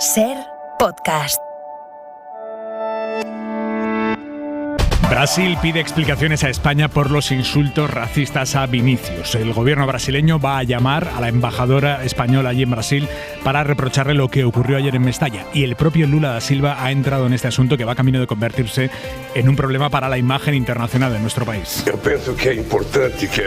SER Podcast. Brasil pide explicaciones a España por los insultos racistas a Vinicius. El gobierno brasileño va a llamar a la embajadora española allí en Brasil para reprocharle lo que ocurrió ayer en Mestalla. Y el propio Lula da Silva ha entrado en este asunto que va camino de convertirse en un problema para la imagen internacional de nuestro país. Yo pienso que es importante que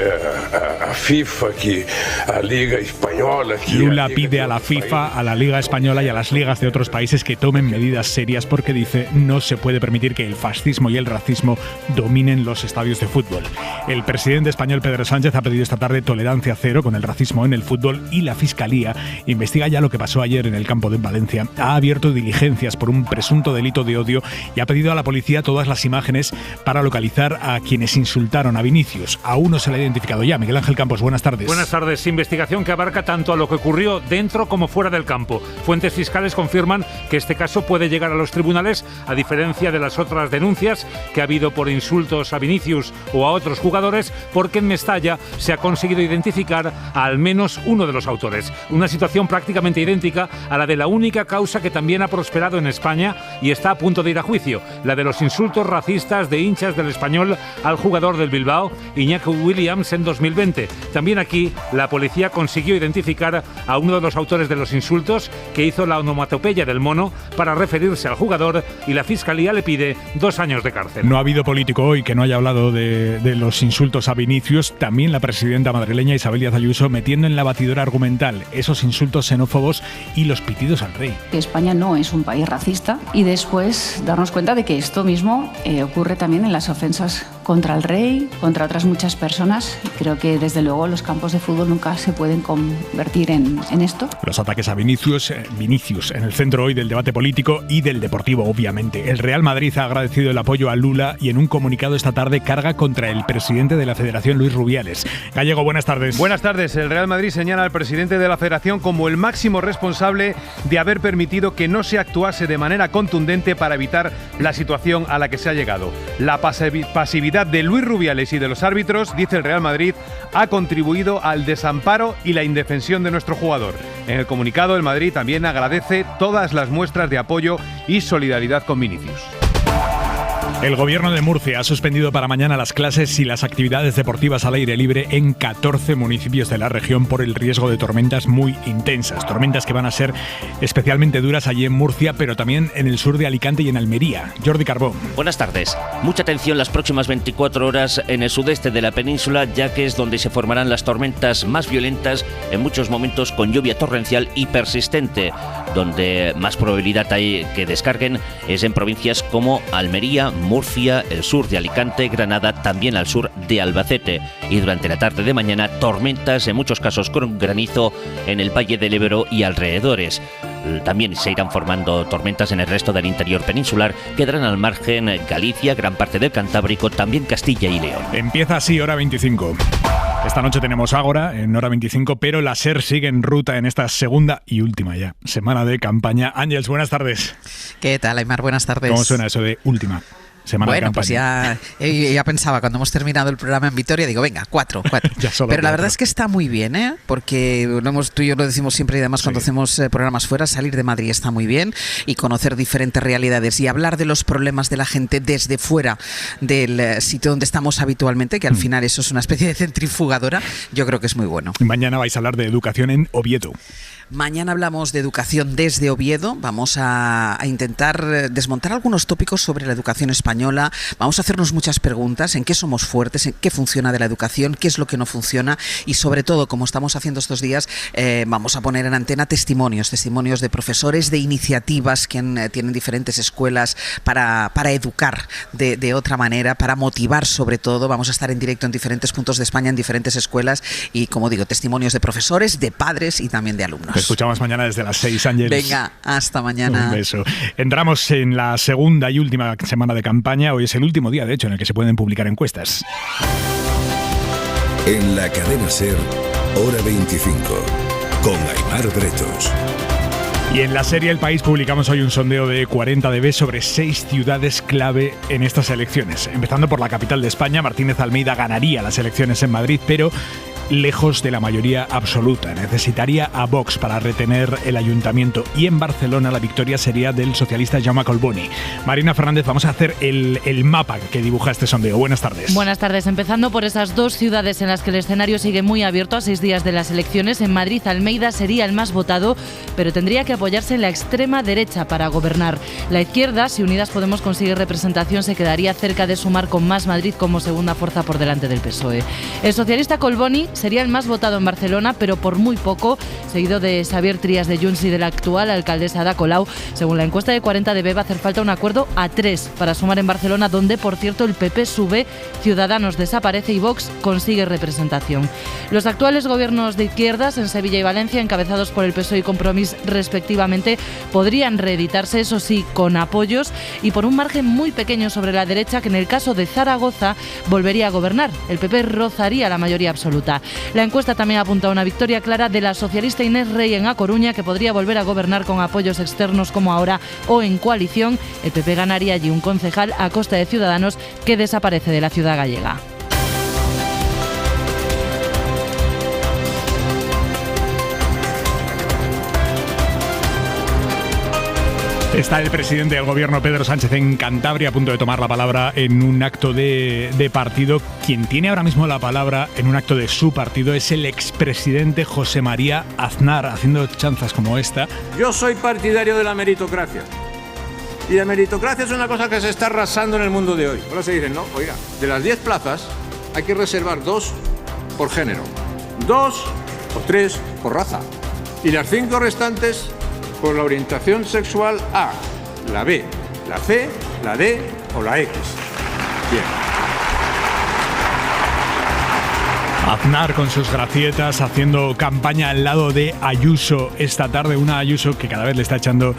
a FIFA, que a Liga Española... Lula pide a la FIFA, a la Liga Española y a las ligas de otros países que tomen medidas serias porque dice no se puede permitir que el fascismo y el racismo dominen los estadios de fútbol. El presidente español Pedro Sánchez ha pedido esta tarde tolerancia cero con el racismo en el fútbol y la Fiscalía investiga ya lo que pasó ayer en el campo de Valencia. Ha abierto diligencias por un presunto delito de odio y ha pedido a la policía todas las imágenes para localizar a quienes insultaron a Vinicius. A uno se le ha identificado ya. Miguel Ángel Campos, buenas tardes. Buenas tardes. Investigación que abarca tanto a lo que ocurrió dentro como fuera del campo. Fuentes fiscales confirman que este caso puede llegar a los tribunales, a diferencia de las otras denuncias que ha habido por insultos a Vinicius o a otros jugadores, porque en Mestalla se ha conseguido identificar a al menos uno de los autores. Una situación prácticamente idéntica a la de la única causa que también ha prosperado en España y está a punto de ir a juicio, la de los insultos racistas de hinchas del Español al jugador del Bilbao, Iñaki Williams, en 2020. También aquí la policía consiguió identificar a uno de los autores de los insultos, que hizo la onomatopeya del mono para referirse al jugador, y la Fiscalía le pide 2 años de cárcel. No ha habido político hoy que no haya hablado de los insultos a Vinicius. También la presidenta madrileña Isabel Díaz Ayuso metiendo en la batidora argumental esos insultos xenófobos y los pitidos al rey. España no es un país racista, y después darnos cuenta de que esto mismo ocurre también en las ofensas contra el rey, contra otras muchas personas. Creo que desde luego los campos de fútbol nunca se pueden convertir en esto. Los ataques a Vinicius en el centro hoy del debate político y del deportivo, obviamente. El Real Madrid ha agradecido el apoyo a Lula y en un comunicado esta tarde carga contra el presidente de la Federación, Luis Rubiales. Gallego, buenas tardes. Buenas tardes. El Real Madrid señala al presidente de la Federación como el máximo responsable de haber permitido que no se actuase de manera contundente para evitar la situación a la que se ha llegado. La pasividad de Luis Rubiales y de los árbitros, dice el Real Madrid, ha contribuido al desamparo y la indefensión de nuestro jugador. En el comunicado, el Madrid también agradece todas las muestras de apoyo y solidaridad con Vinicius. El gobierno de Murcia ha suspendido para mañana las clases y las actividades deportivas al aire libre en 14 municipios de la región por el riesgo de tormentas muy intensas. Tormentas que van a ser especialmente duras allí en Murcia, pero también en el sur de Alicante y en Almería. Jordi Carbó. Buenas tardes. Mucha atención las próximas 24 horas en el sudeste de la península, ya que es donde se formarán las tormentas más violentas, en muchos momentos con lluvia torrencial y persistente. Donde más probabilidad hay que descarguen es en provincias como Almería, Murcia, el sur de Alicante, Granada, también al sur de Albacete. Y durante la tarde de mañana, tormentas, en muchos casos con granizo, en el Valle del Ebro y alrededores. También se irán formando tormentas en el resto del interior peninsular. Quedarán al margen Galicia, gran parte del Cantábrico, también Castilla y León. Empieza así Hora 25. Esta noche tenemos Ágora en Hora 25, pero la SER sigue en ruta en esta segunda y última ya semana de campaña. Ángels, buenas tardes. ¿Qué tal, Aymar? Buenas tardes. ¿Cómo suena eso de última semana de campaña? Pues ya pensaba, cuando hemos terminado el programa en Vitoria, digo, venga, 4. Pero la verdad es que está muy bien, porque tú y yo lo decimos siempre, y además cuando hacemos programas fuera, salir de Madrid está muy bien y conocer diferentes realidades y hablar de los problemas de la gente desde fuera del sitio donde estamos habitualmente, que al final eso es una especie de centrifugadora, yo creo que es muy bueno. Mañana vais a hablar de educación en Oviedo. Mañana hablamos de educación desde Oviedo. Vamos a intentar desmontar algunos tópicos sobre la educación española. Vamos a hacernos muchas preguntas: en qué somos fuertes, en qué funciona de la educación, qué es lo que no funciona, y sobre todo, como estamos haciendo estos días, vamos a poner en antena testimonios de profesores, de iniciativas que tienen diferentes escuelas para educar de otra manera, para motivar sobre todo. Vamos a estar en directo en diferentes puntos de España, en diferentes escuelas, y como digo, testimonios de profesores, de padres y también de alumnos. Te escuchamos mañana desde las 6, Ángeles. Venga, hasta mañana. Un beso. Entramos en la segunda y última semana de campaña. Hoy es el último día, de hecho, en el que se pueden publicar encuestas. En la cadena SER, Hora 25, con Aymar Bretos. Y en la serie El País publicamos hoy un sondeo de 40DB sobre 6 ciudades clave en estas elecciones. Empezando por la capital de España, Martínez Almeida ganaría las elecciones en Madrid, pero lejos de la mayoría absoluta. Necesitaría a Vox para retener el ayuntamiento y en Barcelona la victoria sería del socialista Jaume Collboni. Marina Fernández, vamos a hacer el mapa que dibuja este sondeo. Buenas tardes. Buenas tardes. Empezando por esas dos ciudades en las que el escenario sigue muy abierto a 6 días de las elecciones. En Madrid, Almeida sería el más votado, pero tendría que apoyarse en la extrema derecha para gobernar. La izquierda, si Unidas Podemos consigue representación, se quedaría cerca de sumar con Más Madrid como segunda fuerza por delante del PSOE. El socialista Collboni sería el más votado en Barcelona, pero por muy poco, seguido de Xavier Trias de Junts y de la actual alcaldesa Ada Colau. Según la encuesta de 40 de B, va a hacer falta un acuerdo a 3 para sumar en Barcelona, donde, por cierto, el PP sube, Ciudadanos desaparece y Vox consigue representación. Los actuales gobiernos de izquierdas en Sevilla y Valencia, encabezados por el PSOE y Compromís respectivamente, podrían reeditarse, eso sí, con apoyos y por un margen muy pequeño sobre la derecha, que en el caso de Zaragoza volvería a gobernar. El PP rozaría la mayoría absoluta. La encuesta también apunta a una victoria clara de la socialista Inés Rey en A Coruña, que podría volver a gobernar con apoyos externos como ahora o en coalición. El PP ganaría allí un concejal a costa de Ciudadanos, que desaparece de la ciudad gallega. Está el presidente del gobierno, Pedro Sánchez, en Cantabria, a punto de tomar la palabra en un acto de partido. Quien tiene ahora mismo la palabra en un acto de su partido es el expresidente José María Aznar, haciendo chanzas como esta. Yo soy partidario de la meritocracia. Y la meritocracia es una cosa que se está arrasando en el mundo de hoy. Ahora se dicen, no, oiga, de las 10 plazas hay que reservar 2 por género, 2 o 3 por raza. Y las 5 restantes por la orientación sexual A, la B, la C, la D o la X. Bien. Aznar con sus gracietas haciendo campaña al lado de Ayuso esta tarde, una Ayuso que cada vez le está echando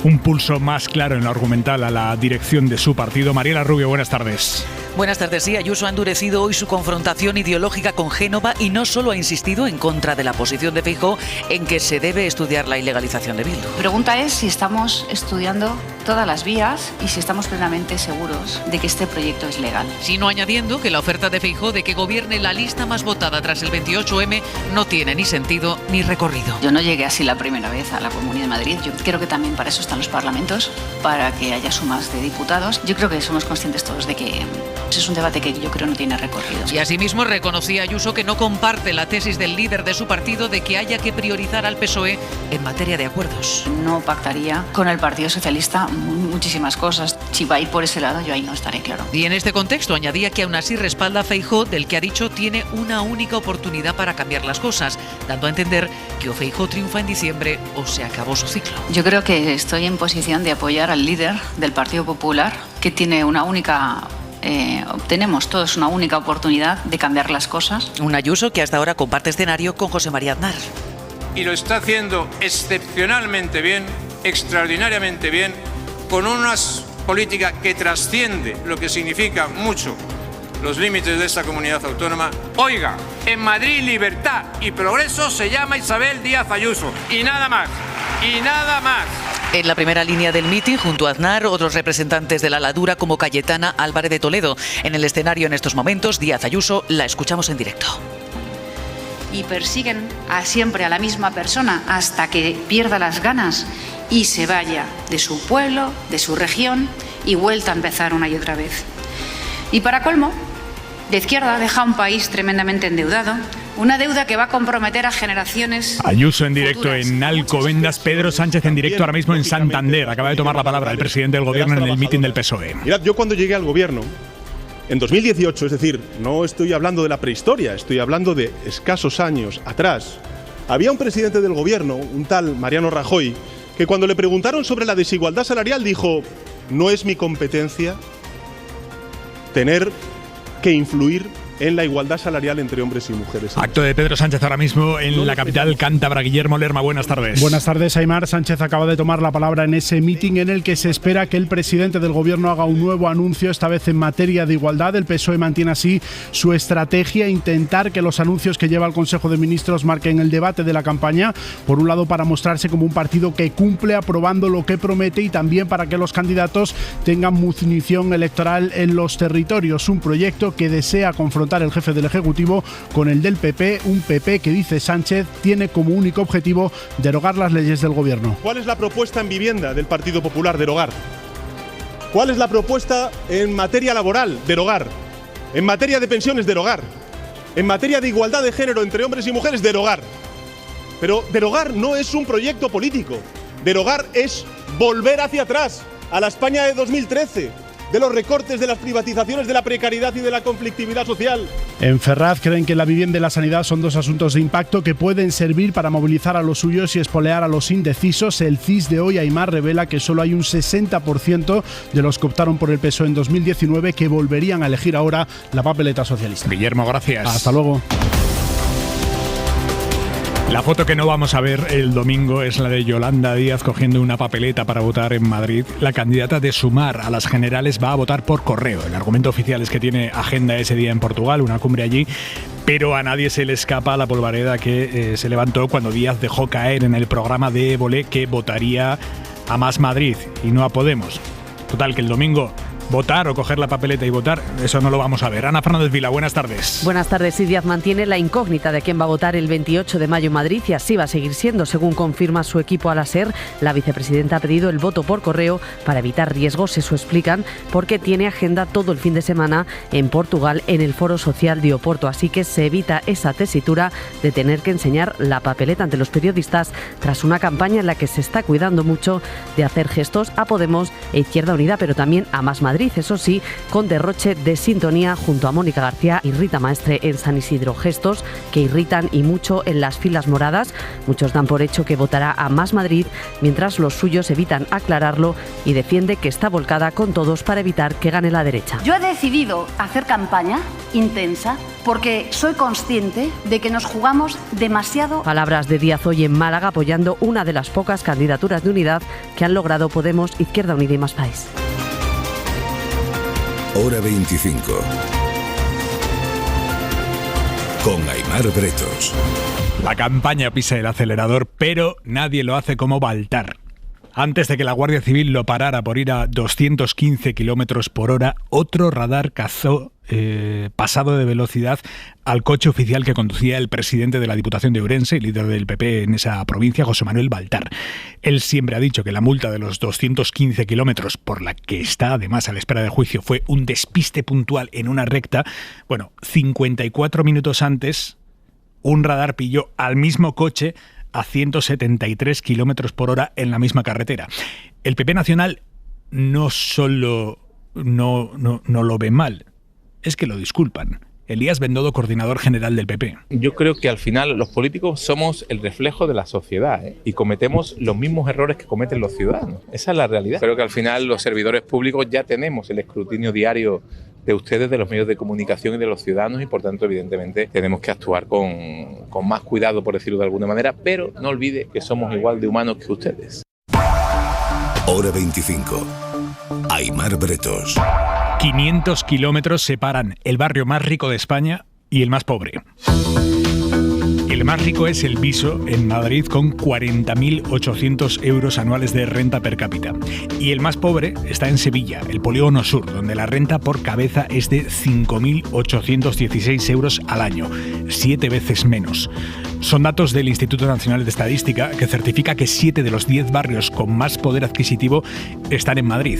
un pulso más claro en lo argumental a la dirección de su partido. Mariela Rubio, buenas tardes. Buenas tardes. Sí, Ayuso ha endurecido hoy su confrontación ideológica con Génova y no solo ha insistido en contra de la posición de Feijóo en que se debe estudiar la ilegalización de Bildu. La pregunta es si estamos estudiando todas las vías y si estamos plenamente seguros de que este proyecto es legal. Sino añadiendo que la oferta de Feijóo de que gobierne la lista más votada tras el 28M no tiene ni sentido ni recorrido. Yo no llegué así la primera vez a la Comunidad de Madrid. Yo creo que también para eso están los parlamentos, para que haya sumas de diputados. Yo creo que somos conscientes todos de que es un debate que yo creo no tiene recorrido. Y asimismo reconocía Ayuso que no comparte la tesis del líder de su partido de que haya que priorizar al PSOE en materia de acuerdos. No pactaría con el Partido Socialista muchísimas cosas. Si va a ir por ese lado, yo ahí no estaré, claro. Y en este contexto añadía que aún así respalda a Feijóo, del que ha dicho tiene una única oportunidad para cambiar las cosas, dando a entender que o Feijóo triunfa en diciembre o se acabó su ciclo. Yo creo que estoy en posición de apoyar al líder del Partido Popular, que tiene una única... tenemos todos una única oportunidad de cambiar las cosas. Un Ayuso que hasta ahora comparte escenario con José María Aznar. Y lo está haciendo excepcionalmente bien, extraordinariamente bien, con una política que trasciende lo que significa mucho los límites de esta comunidad autónoma. Oiga, en Madrid libertad y progreso se llama Isabel Díaz Ayuso. Y nada más. Y nada más. En la primera línea del mitin, junto a Aznar, otros representantes de la Ladura como Cayetana Álvarez de Toledo. En el escenario en estos momentos, Díaz Ayuso, la escuchamos en directo. Y persiguen siempre a la misma persona hasta que pierda las ganas y se vaya de su pueblo, de su región y vuelta a empezar una y otra vez. Y para colmo, de izquierda deja un país tremendamente endeudado, una deuda que va a comprometer a generaciones. Ayuso en directo en Alcobendas, Pedro Sánchez en directo ahora mismo en Santander. Acaba de tomar la palabra el presidente del gobierno en el mitin del PSOE. Mirad, yo cuando llegué al gobierno, en 2018, es decir, no estoy hablando de la prehistoria, estoy hablando de escasos años atrás, había un presidente del gobierno, un tal Mariano Rajoy, que cuando le preguntaron sobre la desigualdad salarial dijo: no es mi competencia tener que influir en la igualdad salarial entre hombres y mujeres. Acto de Pedro Sánchez ahora mismo en la capital cántabra. Guillermo Lerma, buenas tardes. Buenas tardes, Aimar. Sánchez acaba de tomar la palabra en ese mitin en el que se espera que el presidente del gobierno haga un nuevo anuncio, esta vez en materia de igualdad. El PSOE mantiene así su estrategia, intentar que los anuncios que lleva el Consejo de Ministros marquen el debate de la campaña. Por un lado, para mostrarse como un partido que cumple aprobando lo que promete, y también para que los candidatos tengan munición electoral en los territorios. Un proyecto que desea confrontar contar el jefe del Ejecutivo con el del PP, un PP que, dice Sánchez, tiene como único objetivo derogar las leyes del Gobierno. ¿Cuál es la propuesta en vivienda del Partido Popular? Derogar. ¿Cuál es la propuesta en materia laboral? Derogar. En materia de pensiones, derogar. En materia de igualdad de género entre hombres y mujeres, derogar. Pero derogar no es un proyecto político. Derogar es volver hacia atrás, a la España de 2013, de los recortes, de las privatizaciones, de la precariedad y de la conflictividad social. En Ferraz creen que la vivienda y la sanidad son dos asuntos de impacto que pueden servir para movilizar a los suyos y espolear a los indecisos. El CIS de hoy, Aimar, revela que solo hay un 60% de los que optaron por el PSOE en 2019 que volverían a elegir ahora la papeleta socialista. Guillermo, gracias. Hasta luego. La foto que no vamos a ver el domingo es la de Yolanda Díaz cogiendo una papeleta para votar en Madrid. La candidata de Sumar a las generales va a votar por correo. El argumento oficial es que tiene agenda ese día en Portugal, una cumbre allí, pero a nadie se le escapa la polvareda que se levantó cuando Díaz dejó caer en el programa de Évole que votaría a Más Madrid y no a Podemos. Total, que el domingo votar o coger la papeleta y votar, eso no lo vamos a ver. Ana Fernández Vila, buenas tardes. Buenas tardes. Y Díaz mantiene la incógnita de quién va a votar el 28 de mayo en Madrid y así va a seguir siendo, según confirma su equipo al SER. La vicepresidenta ha pedido el voto por correo para evitar riesgos, eso explican, porque tiene agenda todo el fin de semana en Portugal en el Foro Social de Oporto, así que se evita esa tesitura de tener que enseñar la papeleta ante los periodistas tras una campaña en la que se está cuidando mucho de hacer gestos a Podemos e Izquierda Unida, pero también a Más Madrid. Eso sí, con derroche de sintonía junto a Mónica García y Rita Maestre en San Isidro. Gestos que irritan y mucho en las filas moradas. Muchos dan por hecho que votará a Más Madrid, mientras los suyos evitan aclararlo y defiende que está volcada con todos para evitar que gane la derecha. Yo he decidido hacer campaña intensa porque soy consciente de que nos jugamos demasiado. Palabras de Díaz hoy en Málaga apoyando una de las pocas candidaturas de unidad que han logrado Podemos, Izquierda Unida y Más País. Hora 25. Con Aimar Bretos. La campaña pisa el acelerador, pero nadie lo hace como Baltar. Antes de que la Guardia Civil lo parara por ir a 215 kilómetros por hora, otro radar cazó pasado de velocidad al coche oficial que conducía el presidente de la Diputación de Ourense y líder del PP en esa provincia, José Manuel Baltar. Él siempre ha dicho que la multa de los 215 kilómetros, por la que está además a la espera de juicio, fue un despiste puntual en una recta. Bueno, 54 minutos antes, un radar pilló al mismo coche a 173 kilómetros por hora en la misma carretera. El PP nacional no solo no lo ve mal, es que lo disculpan. Elías Bendodo, coordinador general del PP. Yo creo que al final los políticos somos el reflejo de la sociedad, y cometemos los mismos errores que cometen los ciudadanos. Esa es la realidad. Creo que al final los servidores públicos ya tenemos el escrutinio diario de ustedes, de los medios de comunicación y de los ciudadanos, y por tanto evidentemente tenemos que actuar con más cuidado, por decirlo de alguna manera, pero no olvide que somos igual de humanos que ustedes. Hora 25. Aimar Bretos. 500 kilómetros separan el barrio más rico de España y el más pobre. El más rico es El Viso, en Madrid, con 40.800 euros anuales de renta per cápita. Y el más pobre está en Sevilla, el Polígono Sur, donde la renta por cabeza es de 5.816 euros al año, 7 veces menos. Son datos del Instituto Nacional de Estadística, que certifica que 7 de los 10 barrios con más poder adquisitivo están en Madrid.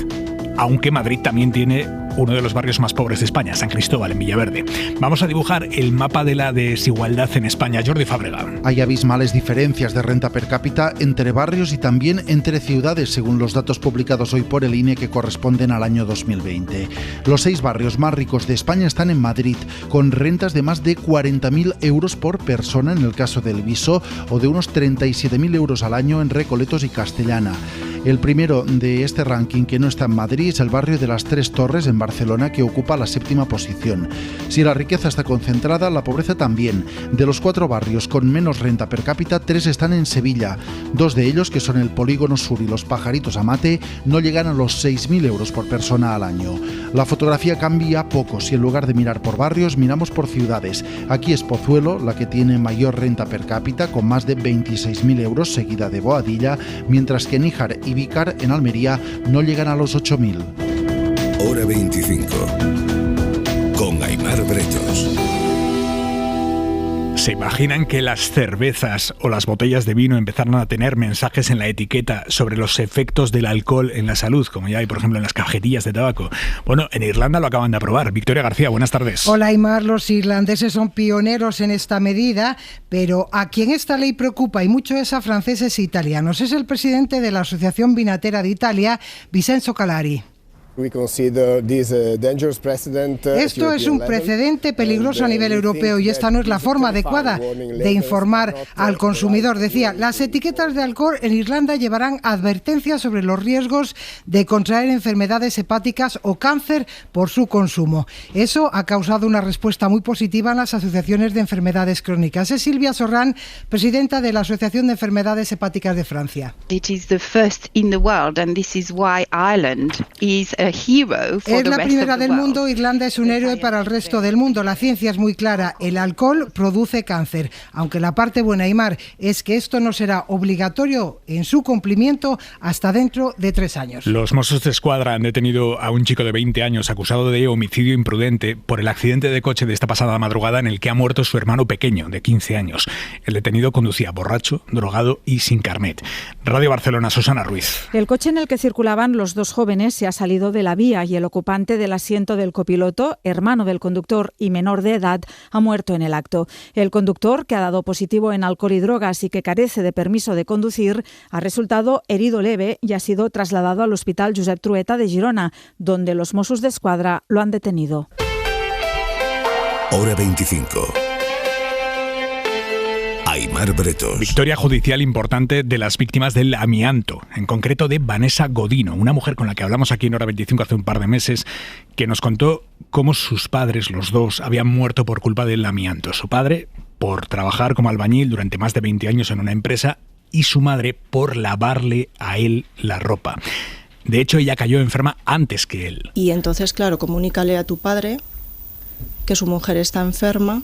Aunque Madrid también tiene uno de los barrios más pobres de España, San Cristóbal, en Villaverde. Vamos a dibujar el mapa de la desigualdad en España. Jordi Fábrega. Hay abismales diferencias de renta per cápita entre barrios y también entre ciudades, según los datos publicados hoy por el INE, que corresponden al año 2020. Los 6 barrios más ricos de España están en Madrid, con rentas de más de 40.000 euros por persona en el caso del Viso, o de unos 37.000 euros al año en Recoletos y Castellana. El primero de este ranking que no está en Madrid es el barrio de las Tres Torres, en Barcelona, que ocupa la 7ª posición. Si la riqueza está concentrada, la pobreza también. De los 4 barrios con menos renta per cápita, 3 están en Sevilla. 2 de ellos, que son el Polígono Sur y los Pajaritos Amate, no llegan a los 6.000 euros por persona al año. La fotografía cambia poco si en lugar de mirar por barrios, miramos por ciudades. Aquí es Pozuelo la que tiene mayor renta per cápita, con más de 26.000 euros, seguida de Boadilla, mientras que Níjar y Vícar, en Almería, no llegan a los 8.000. Hora 25. Con Aimar Bretos. ¿Se imaginan que las cervezas o las botellas de vino empezaron a tener mensajes en la etiqueta sobre los efectos del alcohol en la salud, como ya hay, por ejemplo, en las cajetillas de tabaco? Bueno, en Irlanda lo acaban de aprobar. Victoria García, buenas tardes. Hola, Aimar. Los irlandeses son pioneros en esta medida, pero a quien esta ley preocupa y mucho es a franceses e italianos. Es el presidente de la Asociación Vinatera de Italia, Vincenzo Calari. Esto es un precedente peligroso a nivel europeo y esta no es la forma adecuada de informar al consumidor. Decía, las etiquetas de alcohol en Irlanda llevarán advertencias sobre los riesgos de contraer enfermedades hepáticas o cáncer por su consumo. Eso ha causado una respuesta muy positiva en las asociaciones de enfermedades crónicas. Es Silvia Sorrán, presidenta de la Asociación de Enfermedades Hepáticas de Francia. Es la primera del mundo, Irlanda es un héroe para el resto del mundo. La ciencia es muy clara, el alcohol produce cáncer. Aunque la parte buena, Aimar, es que esto no será obligatorio en su cumplimiento hasta dentro de 3 años. Los Mossos d'Esquadra han detenido a un chico de 20 años acusado de homicidio imprudente por el accidente de coche de esta pasada madrugada en el que ha muerto su hermano pequeño, de 15 años. El detenido conducía borracho, drogado y sin carnet. Radio Barcelona, Susana Ruiz. El coche en el que circulaban los dos jóvenes se ha salido de la vía y el ocupante del asiento del copiloto, hermano del conductor y menor de edad, ha muerto en el acto. El conductor, que ha dado positivo en alcohol y drogas y que carece de permiso de conducir, ha resultado herido leve y ha sido trasladado al Hospital Josep Trueta de Girona, donde los Mossos d'Esquadra lo han detenido. Hora 25. Aimar Bretos. Victoria judicial importante de las víctimas del amianto, en concreto de Vanessa Godino, una mujer con la que hablamos aquí en Hora 25 hace un par de meses, que nos contó cómo sus padres, los dos, habían muerto por culpa del amianto. Su padre, por trabajar como albañil durante más de 20 años en una empresa, y su madre por lavarle a él la ropa. De hecho, ella cayó enferma antes que él. Y entonces, claro, comunícale a tu padre que su mujer está enferma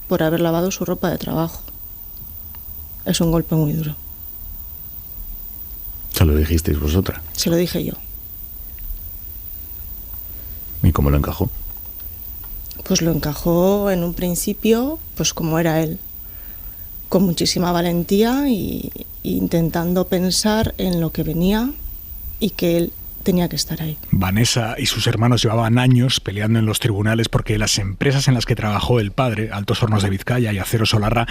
por haber lavado su ropa de trabajo. Es un golpe muy duro. ¿Se lo dijisteis vosotras? Se lo dije yo. ¿Y cómo lo encajó? Pues lo encajó en un principio, pues como era él, con muchísima valentía y intentando pensar en lo que venía y que él tenía que estar ahí. Vanessa y sus hermanos llevaban años peleando en los tribunales porque las empresas en las que trabajó el padre, Altos Hornos de Vizcaya y Acero Solarra,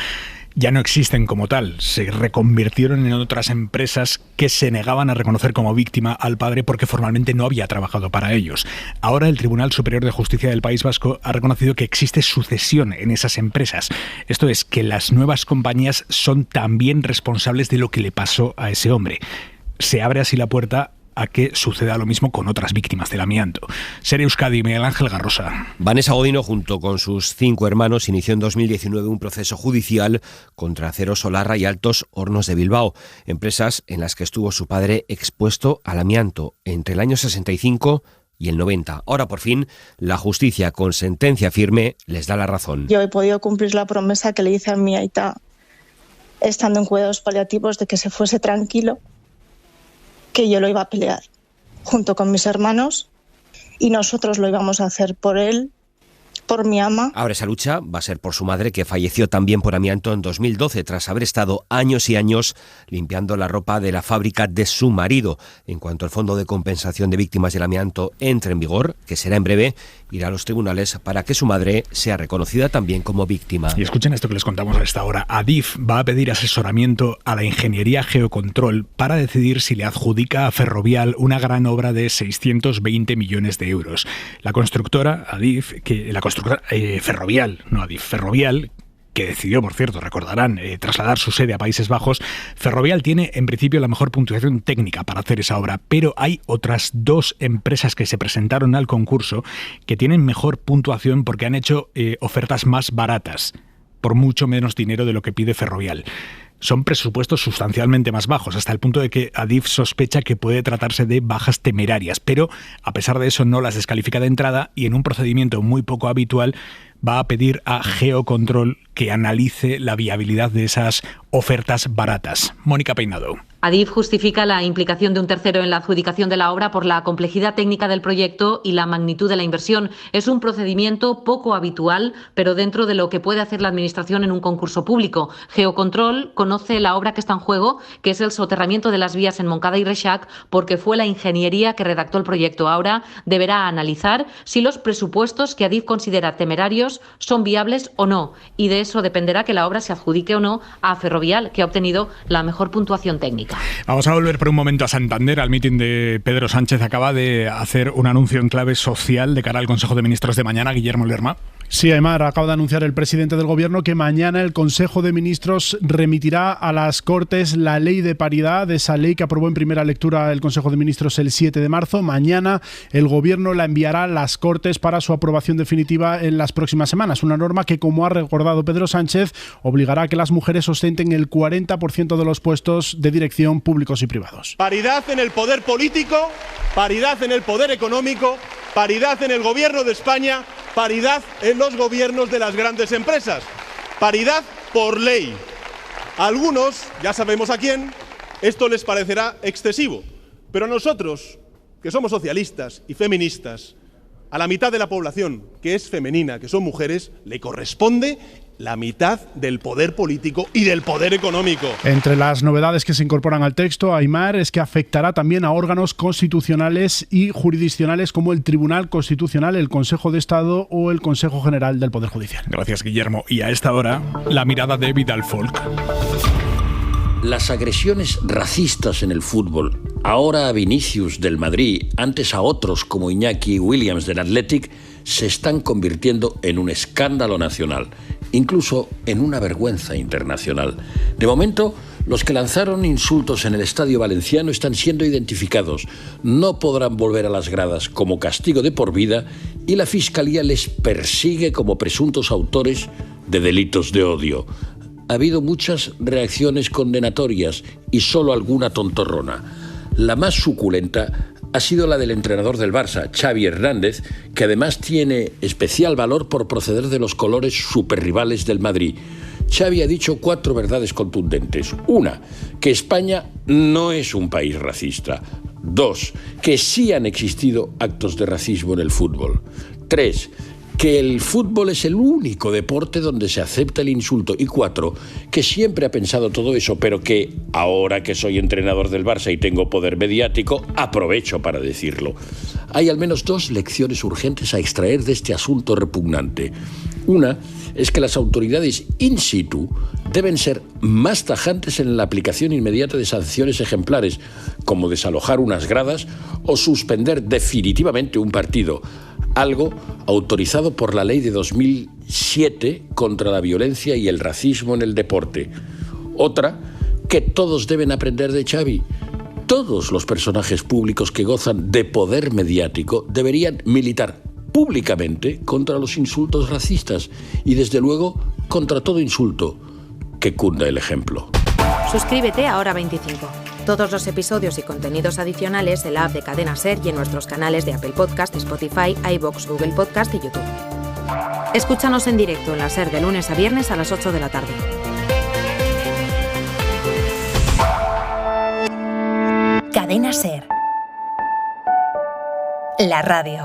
ya no existen como tal. Se reconvirtieron en otras empresas que se negaban a reconocer como víctima al padre porque formalmente no había trabajado para ellos. Ahora el Tribunal Superior de Justicia del País Vasco ha reconocido que existe sucesión en esas empresas. Esto es, que las nuevas compañías son también responsables de lo que le pasó a ese hombre. Se abre así la puerta a que suceda lo mismo con otras víctimas del amianto. Ser Euskadi, Miguel Ángel Garrosa. Vanessa Godino, junto con sus 5 hermanos, inició en 2019 un proceso judicial contra Acero Solarra y Altos Hornos de Bilbao, empresas en las que estuvo su padre expuesto al amianto entre el año 65 y el 90. Ahora, por fin, la justicia, con sentencia firme, les da la razón. Yo he podido cumplir la promesa que le hice a mi aita, estando en cuidados paliativos, de que se fuese tranquilo, que yo lo iba a pelear junto con mis hermanos y nosotros lo íbamos a hacer por él, por mi ama. Ahora esa lucha va a ser por su madre, que falleció también por amianto en 2012 tras haber estado años y años limpiando la ropa de la fábrica de su marido. En cuanto al Fondo de Compensación de Víctimas del Amianto entre en vigor, que será en breve, irá a los tribunales para que su madre sea reconocida también como víctima. Y escuchen esto que les contamos a esta hora. Adif va a pedir asesoramiento a la ingeniería Geocontrol para decidir si le adjudica a Ferrovial una gran obra de 620 millones de euros. La constructora Adif, Ferrovial, no Adif, Ferrovial, que decidió, por cierto, recordarán, trasladar su sede a Países Bajos. Ferrovial tiene, en principio, la mejor puntuación técnica para hacer esa obra, pero hay otras 2 empresas que se presentaron al concurso que tienen mejor puntuación porque han hecho ofertas más baratas, por mucho menos dinero de lo que pide Ferrovial. Son presupuestos sustancialmente más bajos, hasta el punto de que Adif sospecha que puede tratarse de bajas temerarias, pero a pesar de eso no las descalifica de entrada y en un procedimiento muy poco habitual va a pedir a Geocontrol que analice la viabilidad de esas ofertas baratas. Mónica Peinado. Adif justifica la implicación de un tercero en la adjudicación de la obra por la complejidad técnica del proyecto y la magnitud de la inversión. Es un procedimiento poco habitual, pero dentro de lo que puede hacer la Administración en un concurso público. Geocontrol conoce la obra que está en juego, que es el soterramiento de las vías en Montcada y Reixac, porque fue la ingeniería que redactó el proyecto. Ahora deberá analizar si los presupuestos que Adif considera temerarios son viables o no, y de eso dependerá que la obra se adjudique o no a Ferrovial, que ha obtenido la mejor puntuación técnica. Vamos a volver por un momento a Santander, al mitin de Pedro Sánchez. Acaba de hacer un anuncio en clave social de cara al Consejo de Ministros de mañana. Guillermo Lerma. Sí, Aimar, acaba de anunciar el presidente del Gobierno que mañana el Consejo de Ministros remitirá a las Cortes la ley de paridad, esa ley que aprobó en primera lectura el Consejo de Ministros el 7 de marzo. Mañana el Gobierno la enviará a las Cortes para su aprobación definitiva en las próximas semanas. Una norma que, como ha recordado Pedro Sánchez, obligará a que las mujeres ostenten el 40% de los puestos de dirección públicos y privados. Paridad en el poder político, paridad en el poder económico, paridad en el Gobierno de España, paridad en los gobiernos de las grandes empresas. Paridad por ley. A algunos, ya sabemos a quién, esto les parecerá excesivo. Pero a nosotros, que somos socialistas y feministas, a la mitad de la población que es femenina, que son mujeres, le corresponde la mitad del poder político y del poder económico. Entre las novedades que se incorporan al texto, Aimar, es que afectará también a órganos constitucionales y jurisdiccionales como el Tribunal Constitucional, el Consejo de Estado o el Consejo General del Poder Judicial. Gracias, Guillermo. Y a esta hora, la mirada de Vidal Folk. Las agresiones racistas en el fútbol, ahora a Vinicius del Madrid, antes a otros como Iñaki Williams del Athletic, se están convirtiendo en un escándalo nacional, incluso en una vergüenza internacional. De momento, los que lanzaron insultos en el Estadio Valenciano están siendo identificados. No podrán volver a las gradas como castigo de por vida y la Fiscalía les persigue como presuntos autores de delitos de odio. Ha habido muchas reacciones condenatorias y solo alguna tontorrona. La más suculenta ha sido la del entrenador del Barça, Xavi Hernández, que además tiene especial valor por proceder de los colores superrivales del Madrid. Xavi ha dicho 4 verdades contundentes. 1, que España no es un país racista. 2, que sí han existido actos de racismo en el fútbol. 3, que el fútbol es el único deporte donde se acepta el insulto. Y 4, que siempre ha pensado todo eso, pero que ahora que soy entrenador del Barça y tengo poder mediático, aprovecho para decirlo. Hay al menos 2 lecciones urgentes a extraer de este asunto repugnante. Una es que las autoridades in situ deben ser más tajantes en la aplicación inmediata de sanciones ejemplares, como desalojar unas gradas o suspender definitivamente un partido, algo autorizado por la ley de 2007 contra la violencia y el racismo en el deporte. Otra, que todos deben aprender de Xavi. Todos los personajes públicos que gozan de poder mediático deberían militar públicamente contra los insultos racistas y, desde luego, contra todo insulto que cunda el ejemplo. Suscríbete a Hora 25. Todos los episodios y contenidos adicionales en la app de Cadena SER y en nuestros canales de Apple Podcast, Spotify, iVoox, Google Podcast y YouTube. Escúchanos en directo en la SER de lunes a viernes a las 8 de la tarde. Cadena SER. La radio.